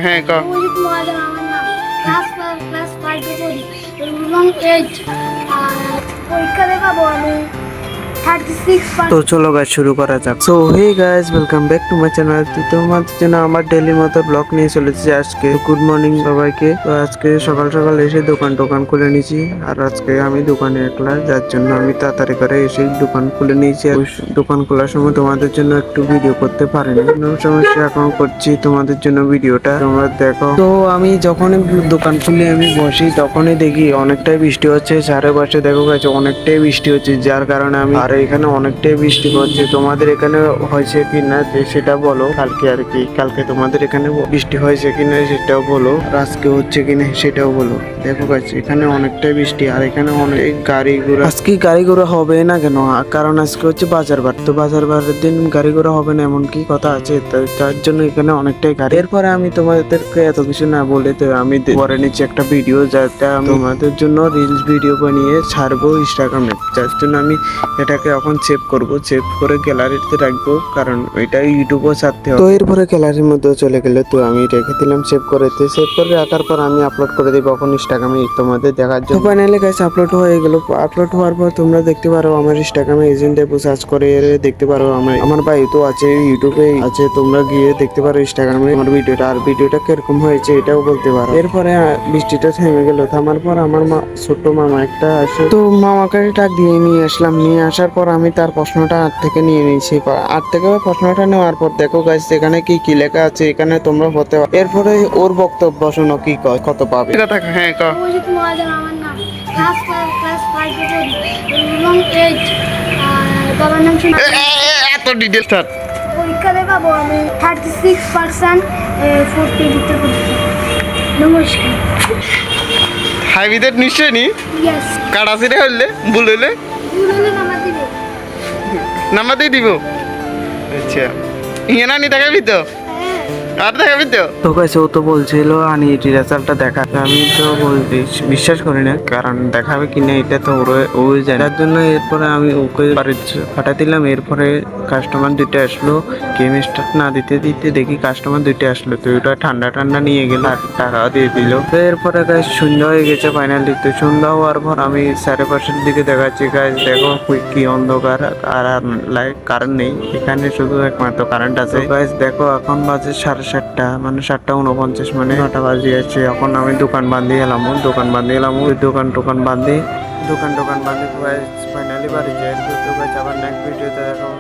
হ্যাঁ ক অভিজিৎ মহাজন আমার নাম। ক্লাস 5 এ পড়ি। এবং এজ পরীক্ষা দেখাবো আমি 36%। তো চলো গাইস শুরু করা যাক। So hey guys, welcome back to my channel. তো তোমাদের জন্য আমার ডেইলি মতো ব্লগ নিয়ে চলেছি আজকে। গুড মর্নিং সবাইকে। তো আজকে সকাল সকাল এসে দোকান খুলে নিয়েছি। আর আজকে আমি দোকানে একলা, যার জন্য আমি তাড়াতাড়ি করে এসে দোকান খুলে নিয়েছি। আর দোকান খোলার সময় তোমাদের জন্য একটু ভিডিও করতে পারিনি, কোনো সমস্যা। এখন করছি তোমাদের জন্য ভিডিওটা, তোমরা দেখো। তো আমি যখনই দোকান খুলে আমি বসি তখনই দেখি অনেকটাই বৃষ্টি হচ্ছে। চারপাশে দেখো গেছে অনেকটাই বৃষ্টি হচ্ছে, যার কারণে আমি আর এখানে অনেকটাই বৃষ্টি হচ্ছে। তোমাদের এখানে হয়েছে কি না সেটা বলো। কালকে আর কি, কালকে তোমাদের এখানে বৃষ্টি হয়েছে কিনা সেটাও বলো, আর আজকে হচ্ছে কিনা সেটাও বলো। দেখো গাছ এখানে অনেকটাই বৃষ্টি, আর এখানে অনেক গাড়ি ঘোড়া। আজকে গাড়ি ঘোড়া হবে না কেন? কারণ আজকে হচ্ছে বাজার বার। তো বাজার বারের দিন গাড়ি ঘোড়া হবে না এমন কি কথা আছে? তার জন্য এখানে অনেকটাই গাড়ি। এরপরে আমি তোমাদেরকে এত কিছু না বলে তো আমি পরে নিচ্ছি একটা ভিডিও, যেটা তোমাদের জন্য রিলস ভিডিও বানিয়ে ছাড়বো ইনস্টাগ্রামে। যার জন্য আমি এটাকে এখন সেভ করব, সেভ করে গ্যালারিতে রাখবো, কারণ এটা ইউটিউবও ছাড়তে হবে। তো এরপরে গ্যালারির মধ্যে চলে গেলে তো আমি রেখে দিলাম সেভ করে। সেভ করে রাখার পর আমি আপলোড করে দেবো এখন ইনস্টাগ্রামে তোমাদের দেখার জন্য। ফাইনালি গাইস আপলোড হয়ে গেল। আপলোড হওয়ার পর তোমরা দেখতে পারো আমার ইনস্টাগ্রামে এজেন্ট অ্যাপ সার্চ করে দেখতে পারো। আমার ভাই তো আছে, ইউটিউবে আছে, তোমরা গিয়ে দেখতে পারো ইনস্টাগ্রামে আমার ভিডিওটা। আর ভিডিওটা কিরকম হয়েছে এটাও বলতে পারো। এরপরে বৃষ্টিটা থেমে গেল। থামার পর আমার ছোট্ট মামা একটা আসে, তো মামাকে ডাক দিয়ে নিয়ে আসলাম। নিয়ে আসার পর আমি তার প্রশ্নটা আট থেকে নিয়ে নিয়েছি। আট থেকে প্রশ্নটা নেওয়ার পর দেখো গাইস এখানে কি কি লেখা আছে, এখানে তোমরা হতে। এরপরে ওর বক্তব্য শোনো কি কয়, কত পাবে। হ্যাঁ ক অভিজিৎ মহাজন আমার নাম। ক্লাস 5 এ পড়ি। এবং এজ বাবার নাম শুনে এত ডিটেল স্টার্ট। পরীক্ষা দেখাবো আমি 36% 40 দিতে পরীক্ষা। নমস্কার। হাইবিদের নিশ্চয় নি ইয়েস। কাটাছিরে হইলে ভুল হইলে ভুল হলে নাম্বার দিবে। নাম্বার দিয়ে দিব। আচ্ছা ইয়ে না নি দেখাবি তো, আর দেখাবি তো। তো কাছে ও তো বলছিল আনি রেজাল্টটা দেখাতে। আমি তো বলছি বিশ্বাস করি না, কারণ দেখাবে কিনা এটা তো ও যায়। যার জন্য এরপরে আমি ওকে পাঠাই দিলাম। এরপরে কাস্টমার দুইটা আসলো। গেম স্টার্ট না দিতে দিতে দেখি কাস্টমার দুইটা আসলো। তো ওটা ঠান্ডা ঠান্ডা নিয়ে গেল আর টাকাও দিয়ে দিল। তো এরপরে গাছ সন্ধ্যা হয়ে গেছে ফাইনালি। তো সন্ধ্যা হওয়ার পর আমি 5:30 দিকে দেখাচ্ছি গাছ দেখো কি অন্ধকার, আর লাইট কারেন্ট নেই এখানে, শুধু একমাত্র কারেন্ট আছে। গাছ দেখো এখন বাজে 7:30, মানে 7:49, মানে 9টা বাজে আছে। এখন আমি দোকান বান্ধি গেলাম, দোকান বান্ধি বান্ধি ফাইনালি বাড়ি যাই। তো গাছ আবার নেক্সট ভিডিওতে দেখাবো।